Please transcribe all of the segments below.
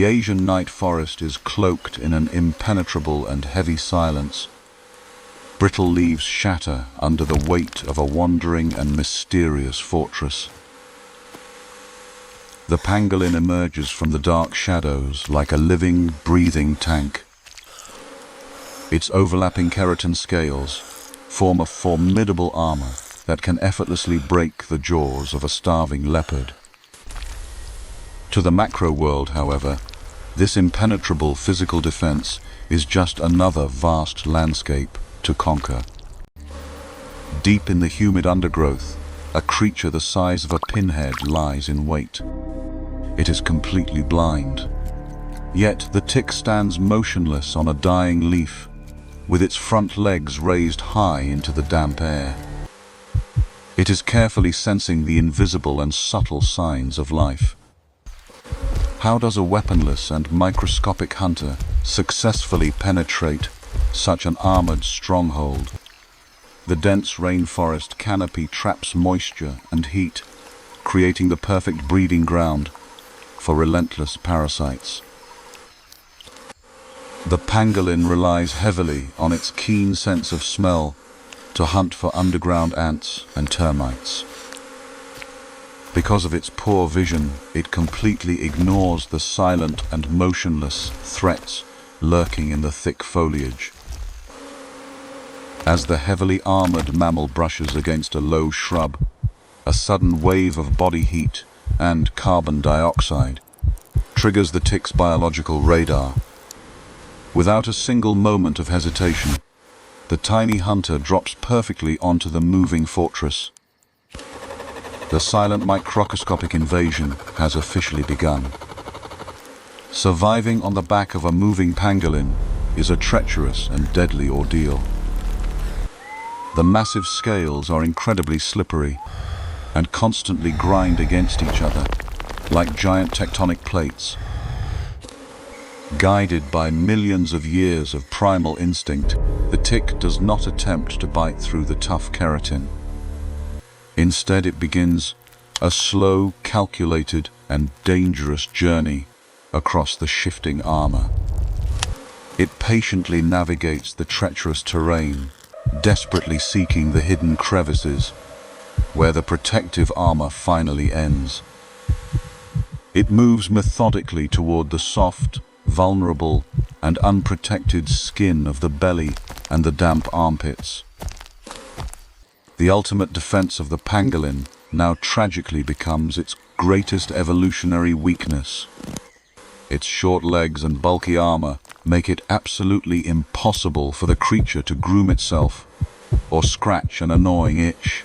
The Asian night forest is cloaked in an impenetrable and heavy silence. Brittle leaves shatter under the weight of a wandering and mysterious fortress. The pangolin emerges from the dark shadows like a living, breathing tank. Its overlapping keratin scales form a formidable armor that can effortlessly break the jaws of a starving leopard. To the macro world, however, this impenetrable physical defense is just another vast landscape to conquer. Deep in the humid undergrowth, a creature the size of a pinhead lies in wait. It is completely blind. Yet the tick stands motionless on a dying leaf, with its front legs raised high into the damp air. It is carefully sensing the invisible and subtle signs of life. How does a weaponless and microscopic hunter successfully penetrate such an armored stronghold? The dense rainforest canopy traps moisture and heat, creating the perfect breeding ground for relentless parasites. The pangolin relies heavily on its keen sense of smell to hunt for underground ants and termites. Because of its poor vision, it completely ignores the silent and motionless threats lurking in the thick foliage. As the heavily armored mammal brushes against a low shrub, a sudden wave of body heat and carbon dioxide triggers the tick's biological radar. Without a single moment of hesitation, the tiny hunter drops perfectly onto the moving fortress. The silent microscopic invasion has officially begun. Surviving on the back of a moving pangolin is a treacherous and deadly ordeal. The massive scales are incredibly slippery and constantly grind against each other like giant tectonic plates. Guided by millions of years of primal instinct, the tick does not attempt to bite through the tough keratin. Instead, it begins a slow, calculated, and dangerous journey across the shifting armor. It patiently navigates the treacherous terrain, desperately seeking the hidden crevices where the protective armor finally ends. It moves methodically toward the soft, vulnerable, and unprotected skin of the belly and the damp armpits. The ultimate defense of the pangolin now tragically becomes its greatest evolutionary weakness. Its short legs and bulky armor make it absolutely impossible for the creature to groom itself or scratch an annoying itch.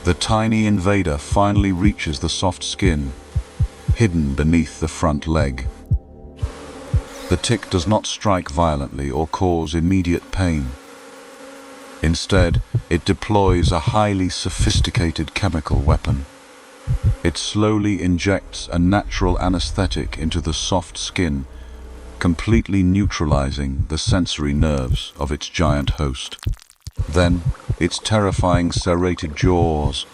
The tiny invader finally reaches the soft skin, hidden beneath the front leg. The tick does not strike violently or cause immediate pain. Instead, it deploys a highly sophisticated chemical weapon. It slowly injects a natural anesthetic into the soft skin, completely neutralizing the sensory nerves of its giant host. Then, its terrifying serrated jaws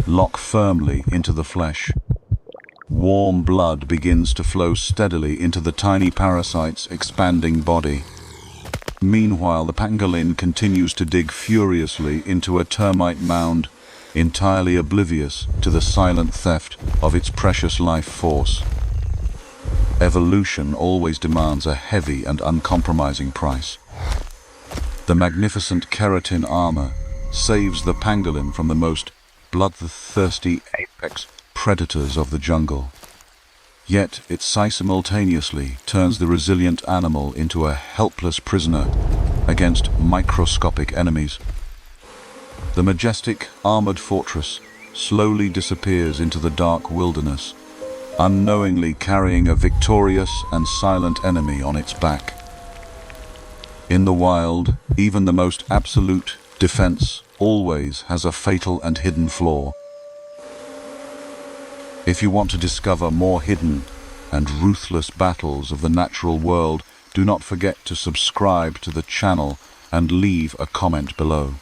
lock firmly into the flesh. Warm blood begins to flow steadily into the tiny parasite's expanding body. Meanwhile, the pangolin continues to dig furiously into a termite mound, entirely oblivious to the silent theft of its precious life force. Evolution always demands a heavy and uncompromising price. The magnificent keratin armor saves the pangolin from the most bloodthirsty apex predators of the jungle. Yet it simultaneously turns the resilient animal into a helpless prisoner against microscopic enemies. The majestic, armored fortress slowly disappears into the dark wilderness, unknowingly carrying a victorious and silent enemy on its back. In the wild, even the most absolute defense always has a fatal and hidden flaw. If you want to discover more hidden and ruthless battles of the natural world, do not forget to subscribe to the channel and leave a comment below.